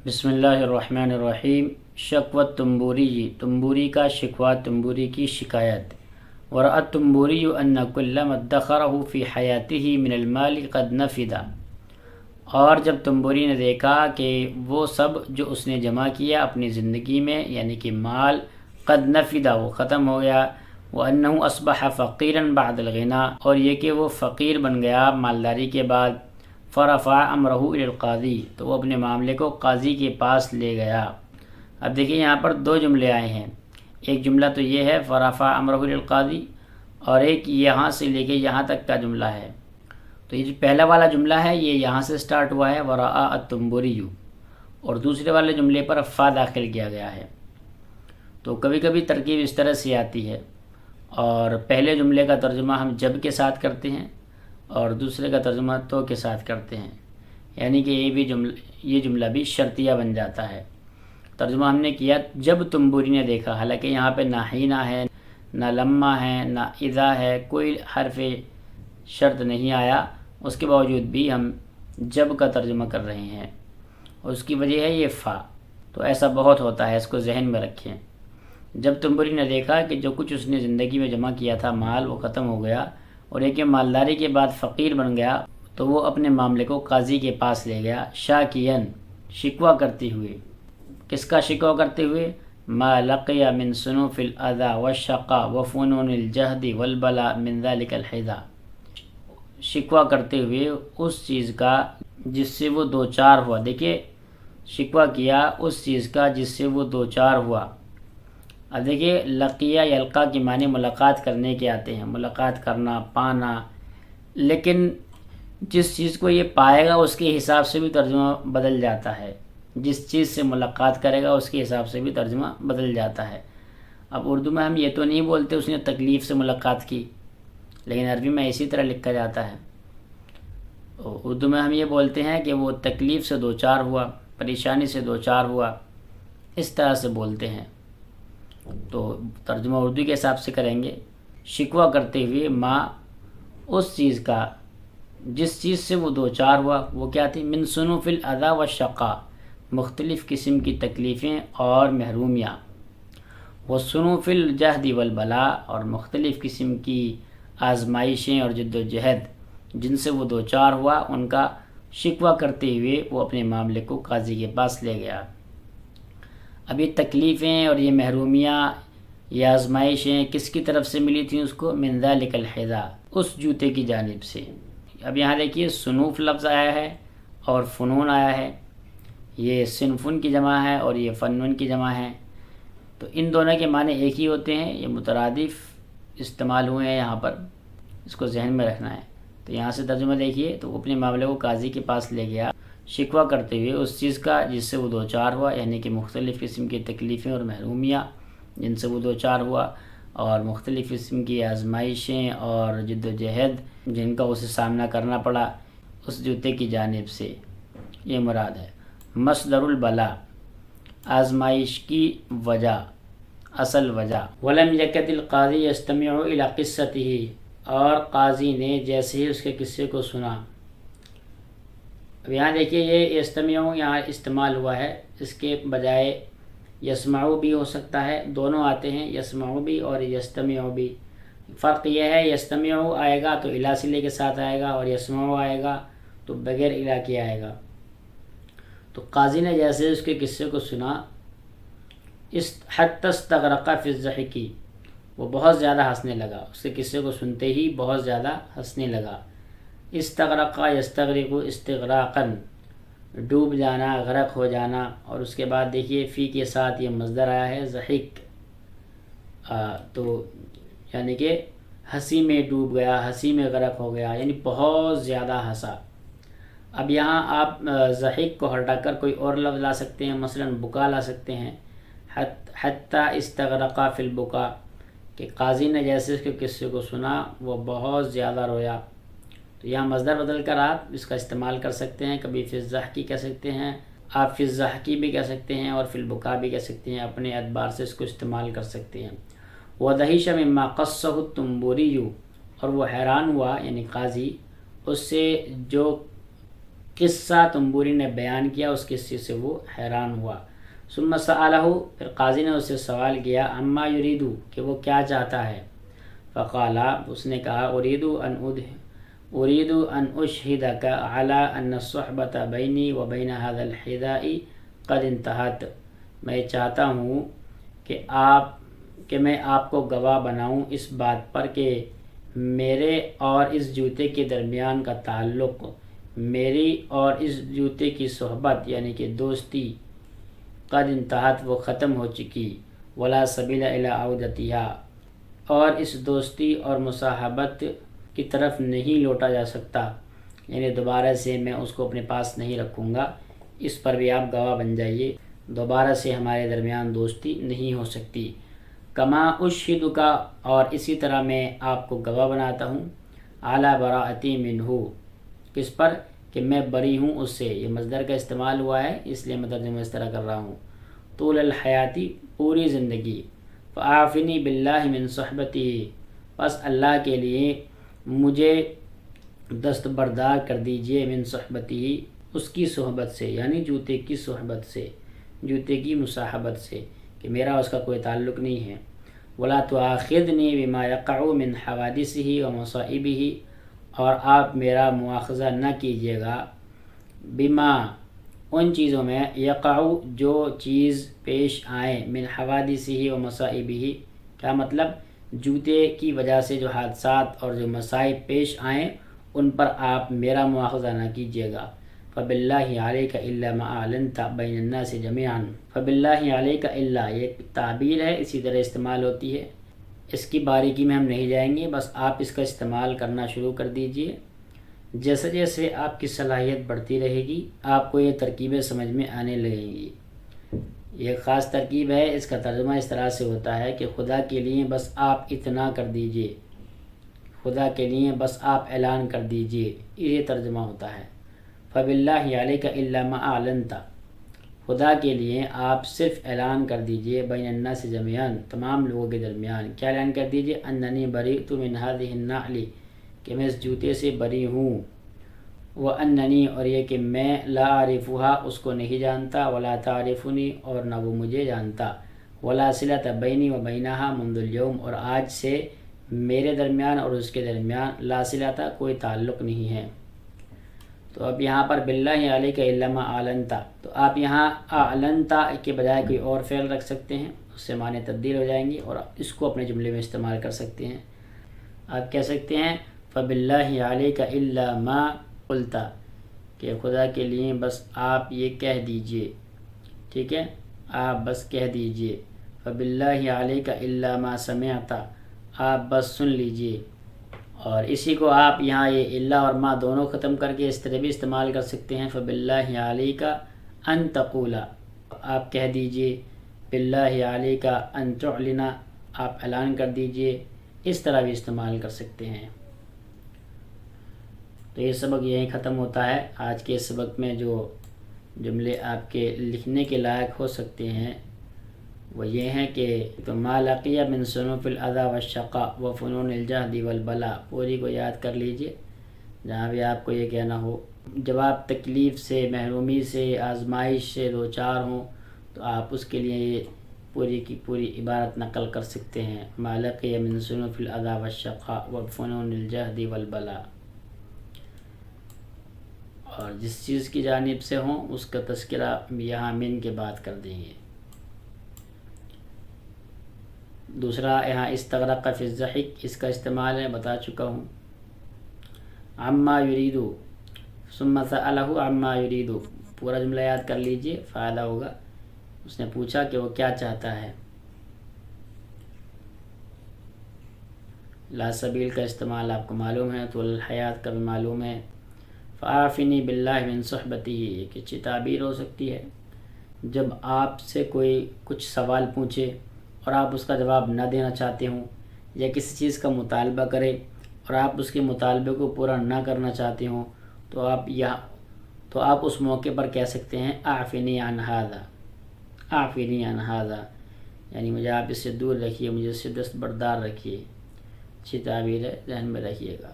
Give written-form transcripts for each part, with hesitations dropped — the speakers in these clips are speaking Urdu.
بسم اللہ الرحمن الرحیم۔ شکوہ تنبوری، تنبوری کا شکوہ، تنبوری کی شکایت۔ ورأى التنبوری ان کل ما ادخرہ فی حیاتہ من المال قد نفد، اور جب تنبوری نے دیکھا کہ وہ سب جو اس نے جمع کیا اپنی زندگی میں، یعنی کہ مال، قد نفد، وہ ختم ہو گیا، وانہ اصبح فقیرا بعد الغنى، اور یہ کہ وہ فقیر بن گیا مالداری کے بعد، فرفع امرہ الی القاضی، تو وہ اپنے معاملے کو قاضی کے پاس لے گیا۔ اب دیکھیے یہاں پر دو جملے آئے ہیں، ایک جملہ تو یہ ہے فرفع امرہ الی القاضی، اور ایک یہاں سے لے کے یہاں تک کا جملہ ہے۔ تو یہ جو پہلا والا جملہ ہے یہ یہاں سے سٹارٹ ہوا ہے ورأى التنبوری، اور دوسرے والے جملے پر فا داخل کیا گیا ہے۔ تو کبھی کبھی ترکیب اس طرح سے آتی ہے، اور پہلے جملے کا ترجمہ ہم جب کے ساتھ کرتے ہیں اور دوسرے کا ترجمہ تو کے ساتھ کرتے ہیں، یعنی کہ یہ جملہ بھی شرطیہ بن جاتا ہے۔ ترجمہ ہم نے کیا جب تنبوری نے دیکھا، حالانکہ یہاں پہ نہ حینہ ہے، نہ لما ہے، نہ اذا ہے، کوئی حرف شرط نہیں آیا، اس کے باوجود بھی ہم جب کا ترجمہ کر رہے ہیں، اور اس کی وجہ ہے یہ فا۔ تو ایسا بہت ہوتا ہے، اس کو ذہن میں رکھیں۔ جب تنبوری نے دیکھا کہ جو کچھ اس نے زندگی میں جمع کیا تھا مال، وہ ختم ہو گیا، اور ایک مالداری کے بعد فقیر بن گیا، تو وہ اپنے معاملے کو قاضی کے پاس لے گیا، شاکین، شکوہ کرتے ہوئے۔ کس کا شکوہ کرتے ہوئے؟ ما لقی من صنوف الاذى والشقاء وفنون الجہد والبلاء من ذلك الحذا، شکوہ کرتے ہوئے اس چیز کا جس سے وہ دوچار ہوا۔ دیکھیے شکوہ کیا اس چیز کا جس سے وہ دوچار ہوا۔ اب دیکھیے لقیہ یلقا کی معنی ملاقات کرنے کے آتے ہیں، ملاقات کرنا، پانا، لیکن جس چیز کو یہ پائے گا اس کے حساب سے بھی ترجمہ بدل جاتا ہے، جس چیز سے ملاقات کرے گا اس کے حساب سے بھی ترجمہ بدل جاتا ہے۔ اب اردو میں ہم یہ تو نہیں بولتے اس نے تکلیف سے ملاقات کی، لیکن عربی میں اسی طرح لکھا جاتا ہے۔ اردو میں ہم یہ بولتے ہیں کہ وہ تکلیف سے دوچار ہوا، پریشانی سے دوچار ہوا، اس طرح سے بولتے ہیں۔ تو ترجمہ اردو کے حساب سے کریں گے، شکوہ کرتے ہوئے ما اس چیز کا جس چیز سے وہ دوچار ہوا، وہ کیا تھی؟ من صنوف الاذى والشقاء، مختلف قسم کی تکلیفیں اور محرومیاں، وصنوف الجہد والبلاء، اور مختلف قسم کی آزمائشیں اور جد و جہد جن سے وہ دوچار ہوا، ان کا شکوہ کرتے ہوئے وہ اپنے معاملے کو قاضی کے پاس لے گیا۔ اب یہ تکلیفیں اور یہ محرومیاں، یہ آزمائشیں کس کی طرف سے ملی تھیں اس کو؟ من ذلک الحذا، اس جوتے کی جانب سے۔ اب یہاں دیکھیے صنوف لفظ آیا ہے اور فنون آیا ہے، یہ صنفن کی جمع ہے اور یہ فنون کی جمع ہے، تو ان دونوں کے معنی ایک ہی ہوتے ہیں، یہ مترادف استعمال ہوئے ہیں یہاں پر، اس کو ذہن میں رکھنا ہے۔ تو یہاں سے ترجمہ دیکھیے، تو وہ اپنے معاملے کو قاضی کے پاس لے گیا، شکوہ کرتے ہوئے اس چیز کا جس سے وہ دوچار ہوا، یعنی کہ مختلف قسم کی تکلیفیں اور محرومیاں جن سے وہ دوچار ہوا، اور مختلف قسم کی آزمائشیں اور جد و جہد جن کا اسے سامنا کرنا پڑا اس جوتے کی جانب سے، یہ مراد ہے۔ مصدر البلا، آزمائش کی وجہ، اصل وجہ۔ ولم یکد القاضی یستمع الی قصتہ، اور قاضی نے جیسے ہی اس کے قصے کو سنا۔ اب یہاں دیکھیے یہ یستمع یہاں استعمال ہوا ہے، اس کے بجائے یسمع بھی ہو سکتا ہے، دونوں آتے ہیں، یسمع بھی اور یستمع بھی۔ فرق یہ ہے یستمع آئے گا تو الی صلے کے ساتھ آئے گا، اور یسمع آئے گا تو بغیر الی کے آئے گا۔ تو قاضی نے جیسے اس کے قصے کو سنا، حتی استغرق فی الضحک، وہ بہت زیادہ ہنسنے لگا، اس کے قصے کو سنتے ہی بہت زیادہ ہنسنے لگا۔ استغرق یستغرق استغراقا، ڈوب جانا، غرق ہو جانا، اور اس کے بعد دیکھیے فی کے ساتھ یہ مصدر آیا ہے ضحک، تو یعنی کہ ہنسی میں ڈوب گیا، ہنسی میں غرق ہو گیا، یعنی بہت زیادہ ہنسا۔ اب یہاں آپ ضحک کو ہٹا کر کوئی اور لفظ لا سکتے ہیں، مثلا بکا لا سکتے ہیں، حتی استغرق فی البکا، کہ قاضی نے جیسے اس کے قصے کو سنا وہ بہت زیادہ رویا۔ تو یہاں مصدر بدل کر آپ اس کا استعمال کر سکتے ہیں، کبھی فی الضحکی کہہ سکتے ہیں، آپ فی الضحکی بھی کہہ سکتے ہیں، اور فی البکا بھی کہہ سکتے ہیں، اپنے اعتبار سے اس کو استعمال کر سکتے ہیں۔ وَدَهِشَ مِمَّا قَصَّهُ التُّنبُورِيُّ، اور وہ حیران ہوا یعنی قاضی اس سے جو قصہ تنبوری نے بیان کیا، اس قصے سے وہ حیران ہوا۔ ثم سألہ، پھر قاضی نے اس سے سوال کیا، اما یریدو، کہ وہ کیا چاہتا ہے۔ فقال، اس نے کہا، اريد ان اشهدك على ان الصحبة بيني وبين هذا الحذاء قد انتهت، میں چاہتا ہوں کہ میں آپ کو گواہ بناؤں اس بات پر کہ میرے اور اس جوتے کے درمیان کا تعلق، میری اور اس جوتے کی صحبت یعنی کہ دوستی، قد انتہت، وہ ختم ہو چکی، ولا سبیل الی عودتها، اور اس دوستی اور مصاحبت کی طرف نہیں لوٹا جا سکتا، یعنی دوبارہ سے میں اس کو اپنے پاس نہیں رکھوں گا۔ اس پر بھی آپ گواہ بن جائیے، دوبارہ سے ہمارے درمیان دوستی نہیں ہو سکتی۔ کما اشہدک، اور اسی طرح میں آپ کو گواہ بناتا ہوں، اعلی براءتی منہ، کس پر، کہ میں بری ہوں اس سے۔ یہ مصدر کا استعمال ہوا ہے، اس لیے میں ترجمہ اس طرح کر رہا ہوں، طول الحیاتی، پوری زندگی، فاعفنی باللہ من صحبتی، بس اللہ کے لیے مجھے دستبردار کر دیجئے، من صحبتی، اس کی صحبت سے، یعنی جوتے کی صحبت سے، جوتے کی مصاحبت سے، کہ میرا اس کا کوئی تعلق نہیں ہے۔ ولا تؤاخذنی بما یقع من حوادثہ ومصائبہ، اور آپ میرا مواخذہ نہ کیجیے گا، بما، ان چیزوں میں، یقع، جو چیز پیش آئیں، من حوادثہ ومصائبہ، کیا مطلب، جوتے کی وجہ سے جو حادثات اور جو مصائب پیش آئیں ان پر آپ میرا مواخذہ نہ کیجیے گا۔ فباللہ علیک الا ما اعلنت بین الناس جميعا، فباللہ علیک الا، یہ تعبیر ہے، اسی طرح استعمال ہوتی ہے، اس کی باریکی میں ہم نہیں جائیں گے، بس آپ اس کا استعمال کرنا شروع کر دیجئے۔ جیسے جیسے آپ کی صلاحیت بڑھتی رہے گی آپ کو یہ ترکیبیں سمجھ میں آنے لگیں گی۔ یہ خاص ترکیب ہے، اس کا ترجمہ اس طرح سے ہوتا ہے کہ خدا کے لیے بس آپ اتنا کر دیجئے، خدا کے لیے بس آپ اعلان کر دیجئے، یہ ترجمہ ہوتا ہے۔ فباللہ علیک الا ما اعلنت، خدا کے لیے آپ صرف اعلان کر دیجئے، بین الناس جميعا، تمام لوگوں کے درمیان، کیا اعلان کر دیجئے، اننی بریۃ من هذه النعل، کہ میں اس جوتے سے بری ہوں، واننی، اور یہ کہ میں، لا اعرفها، اس کو نہیں جانتا، ولا تعرفنی، اور نہ وہ مجھے جانتا، ولا صلۃ بینی وبینہا منذ اليوم، اور آج سے میرے درمیان اور اس کے درمیان لا صلۃ، کوئی تعلق نہیں ہے۔ تو اب یہاں پر باللہ علیک الا ما اعلنت، تو آپ یہاں اعلنت کے بجائے کوئی اور فعل رکھ سکتے ہیں، اس سے معنی تبدیل ہو جائیں گے، اور اس کو اپنے جملے میں استعمال کر سکتے ہیں۔ آپ کہہ سکتے ہیں فباللہ علیک الا ما قلت، کہ خدا کے لیے بس آپ یہ کہہ دیجئے، ٹھیک ہے، آپ بس کہہ دیجئے، فباللہ علیک الا ما سمعت، آپ بس سن لیجئے۔ اور اسی کو آپ یہاں یہ الا اور ما دونوں ختم کر کے اس طرح بھی استعمال کر سکتے ہیں، فباللہ علیک ان تقول، آپ کہہ دیجئے، باللہ علیک ان تعلن، آپ اعلان کر دیجئے، اس طرح بھی استعمال کر سکتے ہیں۔ تو یہ سبق یہیں ختم ہوتا ہے۔ آج کے سبق میں جو جملے آپ کے لکھنے کے لائق ہو سکتے ہیں وہ یہ ہیں کہ تو ما لقی من صنوف الاذى والشقاء وفنون الجهد والبلاء، پوری کو یاد کر لیجئے، جہاں بھی آپ کو یہ کہنا ہو۔ جب آپ تکلیف سے، محرومی سے، آزمائش سے دوچار ہوں تو آپ اس کے لیے یہ پوری کی پوری عبارت نقل کر سکتے ہیں، ما لقی من صنوف الاذى والشقاء وفنون الجهد والبلاء، اور جس چیز کی جانب سے ہوں اس کا تذکرہ یہاں من کے بعد کر دیں گے۔ دوسرا یہاں استغرق فی الضحک، اس کا استعمال ہے، بتا چکا ہوں۔ عما یریدو، ثم سألہ عما یریدو، پورا جملہ یاد کر لیجئے، فائدہ ہوگا۔ اس نے پوچھا کہ وہ کیا چاہتا ہے۔ لا سبیل کا استعمال آپ کو معلوم ہے، طول الحیات کا بھی معلوم ہے۔ فاعفنی باللہ من صحبتی، ایک اچھی تعبیر ہو سکتی ہے۔ جب آپ سے کوئی کچھ سوال پوچھے اور آپ اس کا جواب نہ دینا چاہتے ہوں، یا کسی چیز کا مطالبہ کرے اور آپ اس کے مطالبے کو پورا نہ کرنا چاہتے ہوں، تو آپ اس موقع پر کہہ سکتے ہیں اعفنی عن ھذا، اعفنی عن ھذا، یعنی مجھے آپ اس سے دور رکھیے، مجھے اس سے دستبردار رکھیے۔ اچھی تعبیر ہے، ذہن میں رکھیے گا۔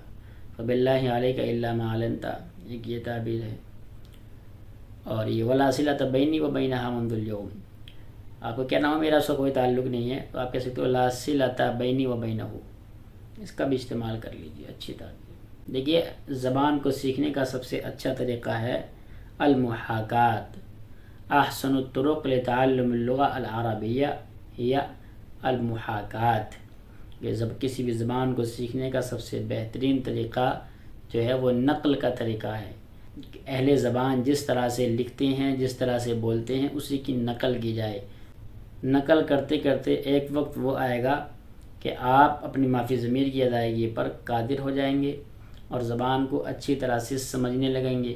فباللہ علیک الا ما علنت، ایک یہ تعبیر ہے۔ اور یہ ولا صلۃ بینی و بینہا منذ الیوم، آپ کو کہنا ہو میرا اس کا کوئی تعلق نہیں ہے تو آپ کہہ سکتے ہو لا صلۃ بینی و بینہ، اس کا بھی استعمال کر لیجیے اچھی طرح۔ دیکھیے زبان کو سیکھنے کا سب سے اچھا طریقہ ہے المحاکات۔ احسن الطرق لتعلم اللغة العربیہ ہی المحاکات، کہ جب کسی بھی زبان کو سیکھنے کا سب سے بہترین طریقہ جو ہے وہ نقل کا طریقہ ہے۔ اہل زبان جس طرح سے لکھتے ہیں، جس طرح سے بولتے ہیں، اسی کی نقل کی جائے۔ نقل کرتے کرتے ایک وقت وہ آئے گا کہ آپ اپنی مافی ضمیر کی ادائیگی پر قادر ہو جائیں گے اور زبان کو اچھی طرح سے سمجھنے لگیں گے۔